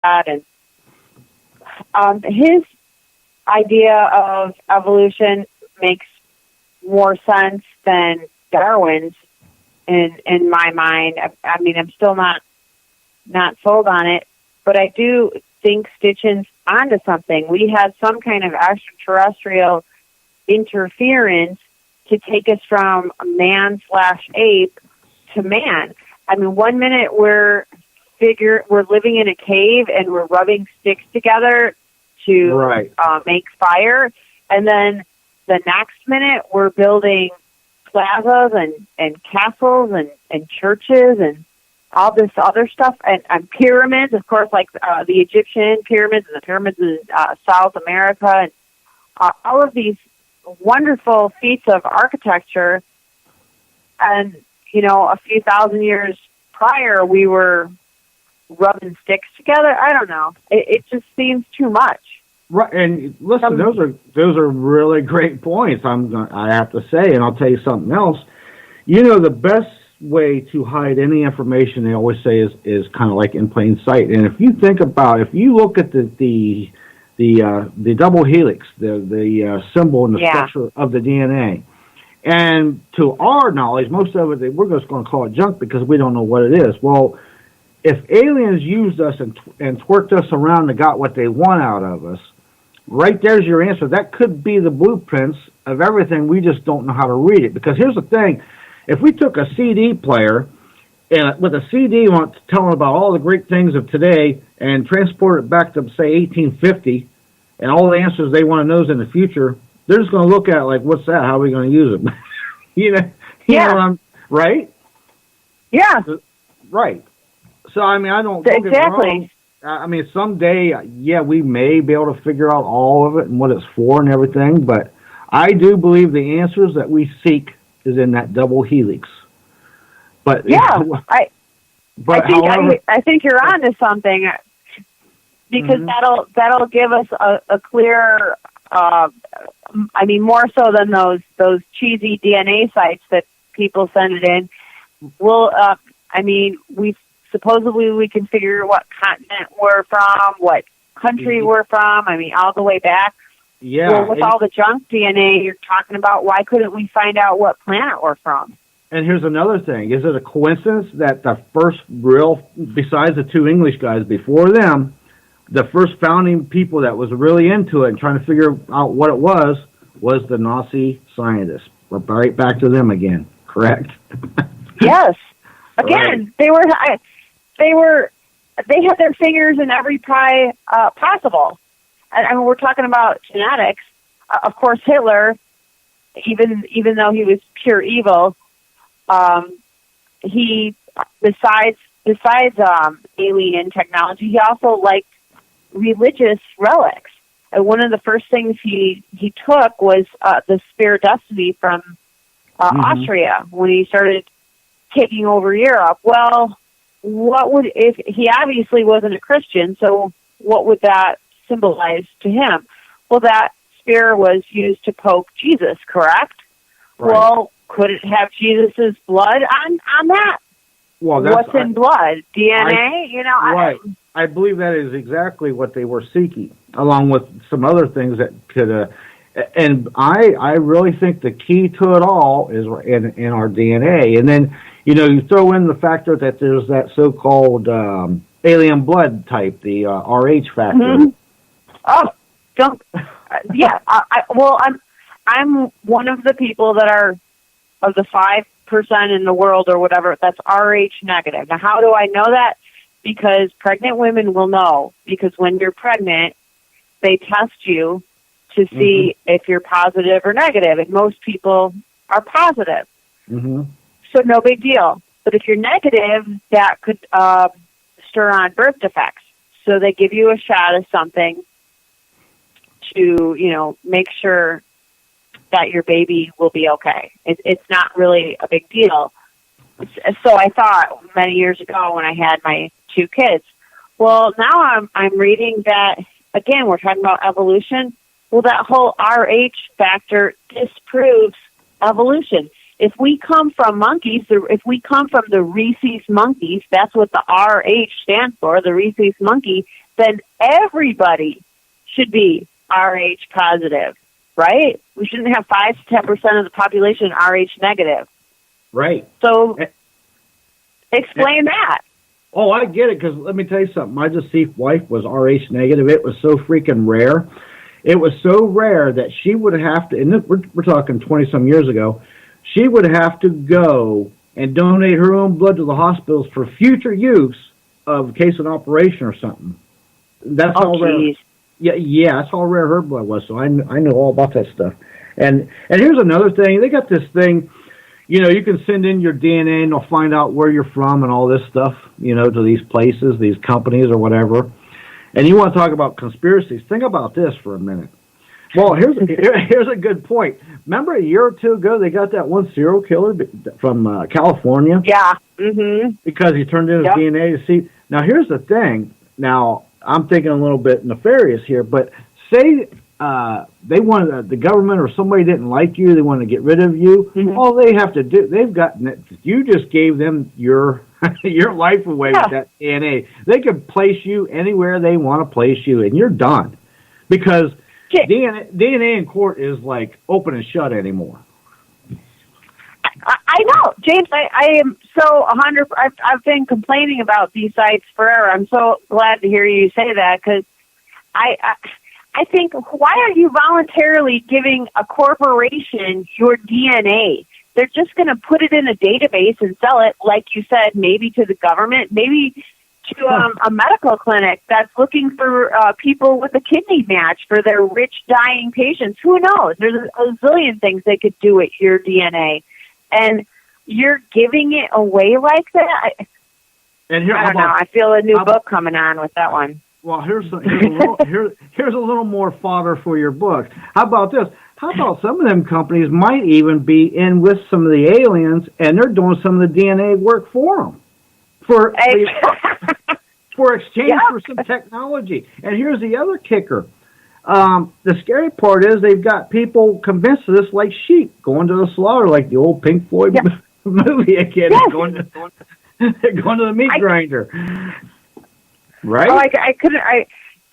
And his idea of evolution makes more sense than Darwin's in my mind. I mean, I'm still not sold on it, but I do think Stitchin's onto something. We had some kind of extraterrestrial interference to take us from man/ape to man. I mean, one minute we're living in a cave and we're rubbing sticks together to make fire, and then the next minute we're building plazas and castles and churches and all this other stuff, and pyramids, of course, like the Egyptian pyramids and the pyramids in South America, and all of these wonderful feats of architecture. And, you know, a few thousand years prior, we were rubbing sticks together. I don't know. It just seems too much. Right, and listen, those are really great points. I have to say, and I'll tell you something else. You know, the best way to hide any information, they always say, is kind of like in plain sight. And if you think about, if you look at the double helix, the symbol and the structure of the DNA, and to our knowledge, most of it, we're just going to call it junk because we don't know what it is. Well, if aliens used us and twerked us around and got what they want out of us, right there's your answer. That could be the blueprints of everything. We just don't know how to read it. Because here's the thing. If we took a CD player and with a CD telling about all the great things of today and transport it back to, say, 1850, and all the answers they want to know is in the future, they're just going to look at it like, what's that? How are we going to use it? you know, right? Yeah. Right. So, I mean, I don't... Exactly. I mean, someday, we may be able to figure out all of it and what it's for and everything, but I do believe the answers that we seek is in that double helix. But I think you're on to something, because that'll give us a clear, I mean, more so than those cheesy DNA sites that people send it in. We'll, I mean, supposedly we can figure what continent we're from, what country we're from. I mean, all the way back. Yeah. Well, with all the junk DNA you're talking about, why couldn't we find out what planet we're from? And here's another thing. Is it a coincidence that the first besides the two English guys before them, the first founding people that was really into it and trying to figure out what it was the Nazi scientists? We're right back to them again, correct? Yes. Again, right. They had their fingers in every pie possible. I mean, we're talking about genetics. Of course, Hitler, even though he was pure evil, he besides alien technology, he also liked religious relics. And one of the first things he took was the Spear of Destiny from Austria when he started taking over Europe. Well, if he obviously wasn't a Christian, so what would that symbolize to him? Well, that spear was used to poke Jesus, correct? Right. Well, could it have Jesus's blood on that? Well, what's in blood? DNA? Right. I believe that is exactly what they were seeking, along with some other things that could. And I really think the key to it all is in our DNA. And then you throw in the factor that there's that so-called alien blood type, the Rh factor. Mm-hmm. Oh, don't. Yeah. I'm one of the people that are of the 5% in the world or whatever that's Rh negative. Now, how do I know that? Because pregnant women will know. Because when you're pregnant, they test you to see if you're positive or negative. And most people are positive. Mm-hmm. So no big deal. But if you're negative, that could stir on birth defects. So they give you a shot of something to, make sure that your baby will be okay. It's not really a big deal. So I thought many years ago when I had my 2 kids. Well, now I'm reading that, again, we're talking about evolution. Well, that whole Rh factor disproves evolution. If we come from monkeys, if we come from the rhesus monkeys, that's what the Rh stands for, the rhesus monkey, then everybody should be Rh positive, right? We shouldn't have 5 to 10% of the population Rh negative. Right. So explain that. Oh, I get it, because let me tell you something. My deceased wife was Rh negative. It was so freaking rare. It was so rare that she would have to, and we're talking 20-some years ago, she would have to go and donate her own blood to the hospitals for future use of case of an operation or something. That's how rare. Yeah, that's how rare her blood was. So I know all about that stuff. And here's another thing. They got this thing, you know, you can send in your DNA and they'll find out where you're from and all this stuff, you know, to these places, these companies or whatever. And you want to talk about conspiracies. Think about this for a minute. Well, here's a good point. Remember a year or two ago, they got that one serial killer from California? Yeah. Mm-hmm. Because he turned in his DNA to see. Now, here's the thing. Now, I'm thinking a little bit nefarious here, but say they wanted, the government or somebody didn't like you, they wanted to get rid of you. Mm-hmm. All they have to do, you just gave them your your life away with that DNA. They can place you anywhere they want to place you, and you're done. Because DNA in court is like open and shut anymore. I know, James. I am so 100. I've been complaining about these sites forever. I'm so glad to hear you say that, because I think, why are you voluntarily giving a corporation your DNA? They're just going to put it in a database and sell it, like you said, maybe to the government, maybe to a medical clinic that's looking for people with a kidney match for their rich, dying patients. Who knows? There's a zillion things they could do with your DNA. And you're giving it away like that? And here, I don't know. I feel a new book coming on with that one. Well, here's a little more fodder for your book. How about this? How about some of them companies might even be in with some of the aliens, and they're doing some of the DNA work for them for exchange for some technology. And here's the other kicker. The scary part is they've got people convinced of this like sheep, going to the slaughter, like the old Pink Floyd movie again, going to the meat grinder. Right? Oh,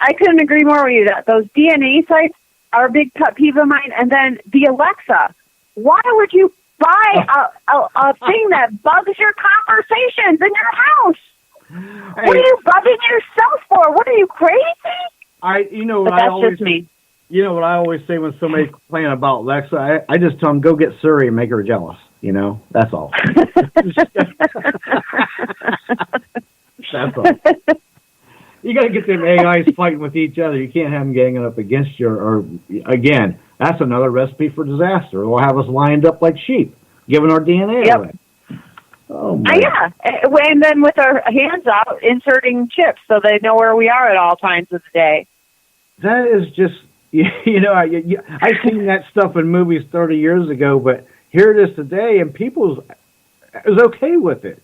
I couldn't agree more with you. That those DNA sites are a big pet peeve of mine. And then the Alexa. Why would you buy a thing that bugs your conversations in your house? Hey, what are you bugging yourself for? What are you, crazy? You know what I always say when somebody's complaining about Alexa? I just tell them, go get Siri and make her jealous. You know, that's all. That's all. You got to get them AIs fighting with each other. You can't have them ganging up against you. Or again, that's another recipe for disaster. It'll have us lined up like sheep, giving our DNA away. Oh, yeah, and then with our hands out, inserting chips so they know where we are at all times of the day. That is just, you know, I've seen that stuff in movies 30 years ago, but here it is today, and people is okay with it.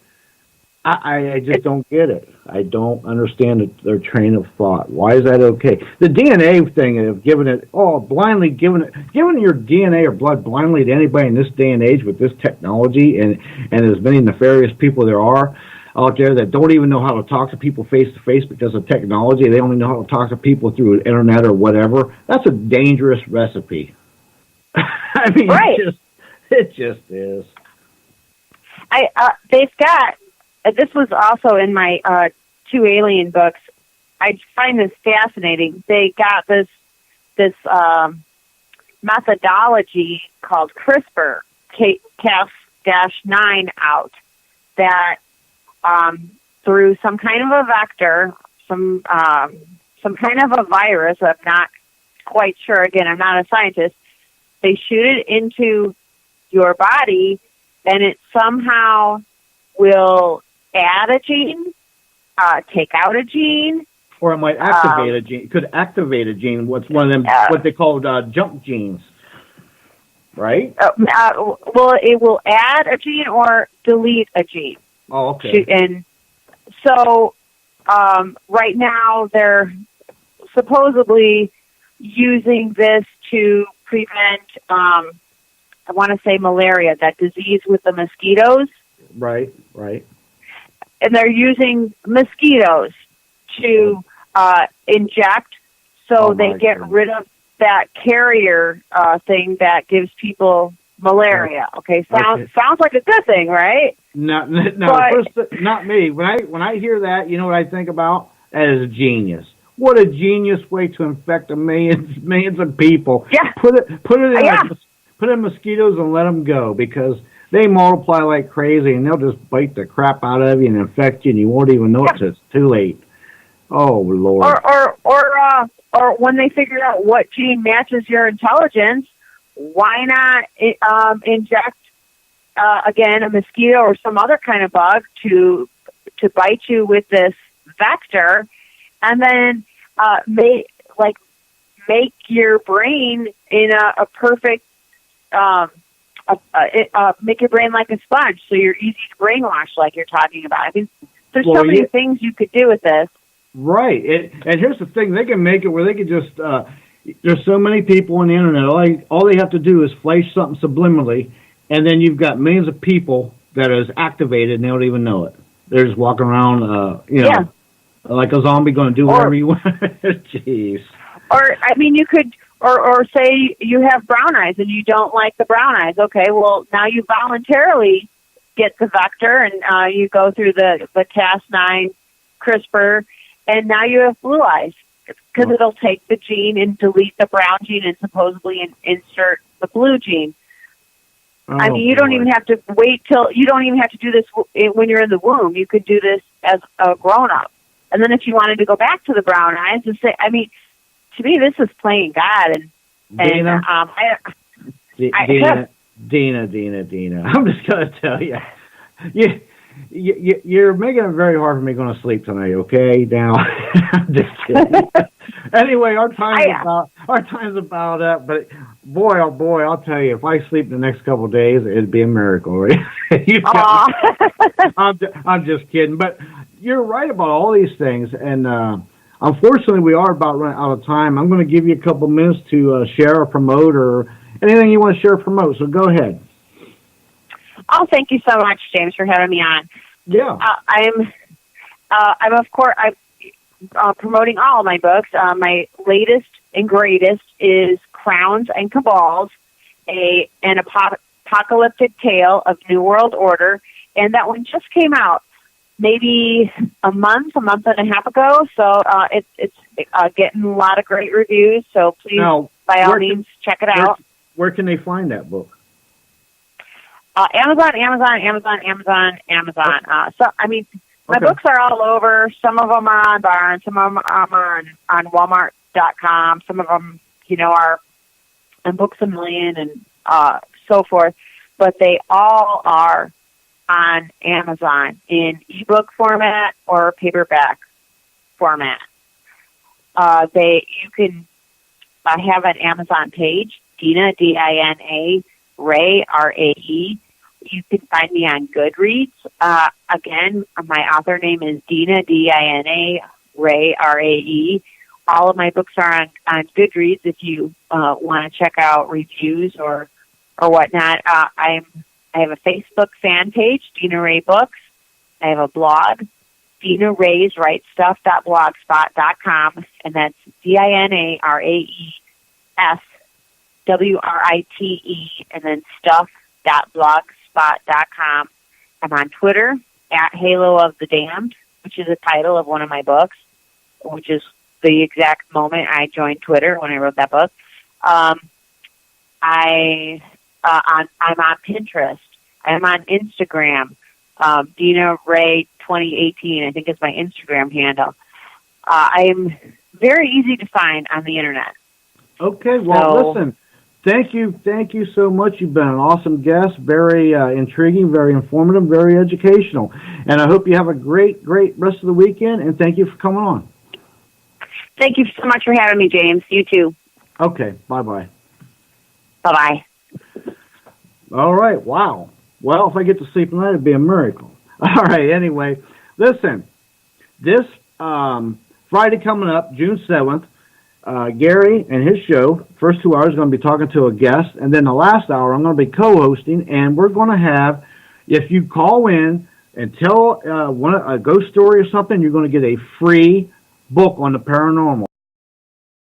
I just don't get it. I don't understand their train of thought. Why is that okay? The DNA thing of blindly giving your DNA or blood blindly to anybody in this day and age with this technology and as many nefarious people there are out there that don't even know how to talk to people face to face because of technology. They only know how to talk to people through the internet or whatever. That's a dangerous recipe. I mean, right. It just is. They've got. This was also in my 2 alien books. I find this fascinating. They got this methodology called CRISPR-Cas9 out that through some kind of a vector, some kind of a virus. I'm not quite sure. Again, I'm not a scientist. They shoot it into your body, and it somehow will add a gene, take out a gene, or it might activate a gene. It could activate a gene. What's one of them? What they call jump genes, right? Well, it will add a gene or delete a gene. Oh, okay. And so, right now they're supposedly using this to prevent, I want to say malaria, that disease with the mosquitoes. Right. And they're using mosquitoes to inject, so they get rid of that carrier thing that gives people malaria. Okay, sounds like a good thing, right? No, first, not me. When I hear that, you know what I think about? That is a genius. What a genius way to infect millions of people. Yeah. Put in mosquitoes and let them go, because they multiply like crazy and they'll just bite the crap out of you and infect you, and you won't even know it till it's too late. Oh Lord. Or when they figure out what gene matches your intelligence, why not inject again a mosquito or some other kind of bug to bite you with this vector, and then make your brain in a perfect make your brain like a sponge, so you're easy to brainwash, like you're talking about. I mean, there's so many things you could do with this. Right. And here's the thing. They can make it where they can just, there's so many people on the internet, all they have to do is flash something subliminally, and then you've got millions of people that is activated and they don't even know it. They're just walking around, like a zombie, going to do whatever you want. Jeez. Or, I mean, you could, or say you have brown eyes and you don't like the brown eyes. Okay, well, now you voluntarily get the vector, and you go through the Cas9 CRISPR, and now you have blue eyes, because it'll take the gene and delete the brown gene and supposedly insert the blue gene. I mean, you don't even have to you don't even have to do this when you're in the womb. You could do this as a grown-up. And then if you wanted to go back to the brown eyes and say, I mean, to me, this is playing God. Dina, I'm just going to tell you. You're making it very hard for me going to sleep tonight, okay? Now, I'm just kidding. Anyway, our time's about up, but boy, oh boy, I'll tell you, if I sleep the next couple of days, it'd be a miracle, right? I'm just kidding, but you're right about all these things, and unfortunately, we are about running out of time. I'm going to give you a couple minutes to share or promote, or anything you want to share or promote, so go ahead. Oh, thank you so much, James, for having me on. Yeah. I'm of course, promoting all of my books. My latest and greatest is Crowns and Cabals, an apocalyptic tale of New World Order, and that one just came out maybe a month and a half ago. So it's getting a lot of great reviews. So please, by all means, check it out. Where can they find that book? Amazon. So, I mean, my books are all over. Some of them are on Barnes. Some of them are on Walmart.com. Some of them, are on Books A Million and so forth. But they all are on Amazon in ebook format or paperback format. You can have an Amazon page, Dina, D-I-N-A, Rae, R-A-E. You can find me on Goodreads. Again, my author name is Dina, D-I-N-A, Rae, R-A-E. All of my books are on Goodreads if you want to check out reviews or whatnot. I have a Facebook fan page, Dina Rae Books. I have a blog, Dina Rae's Right Stuff.blogspot.com, and that's DINARAES WRITE, and then stuff.blogspot.com. I'm on Twitter at Halo of the Damned, which is the title of one of my books, which is the exact moment I joined Twitter when I wrote that book. I'm on Pinterest. I'm on Instagram. Dina Rae 2018, I think is my Instagram handle. I'm very easy to find on the internet. Okay, well, listen. Thank you so much. You've been an awesome guest, very intriguing, very informative, very educational. And I hope you have a great rest of the weekend, and thank you for coming on. Thank you so much for having me, James. You too. Okay, bye-bye. Bye-bye. All right, wow. Well, if I get to sleep tonight, it'd be a miracle. All right, anyway, listen, this Friday coming up, June 7th, Gary and his show, first 2 hours, going to be talking to a guest, and then the last hour I'm going to be co-hosting, and we're going to have, if you call in and tell a ghost story or something, you're going to get a free book on the paranormal.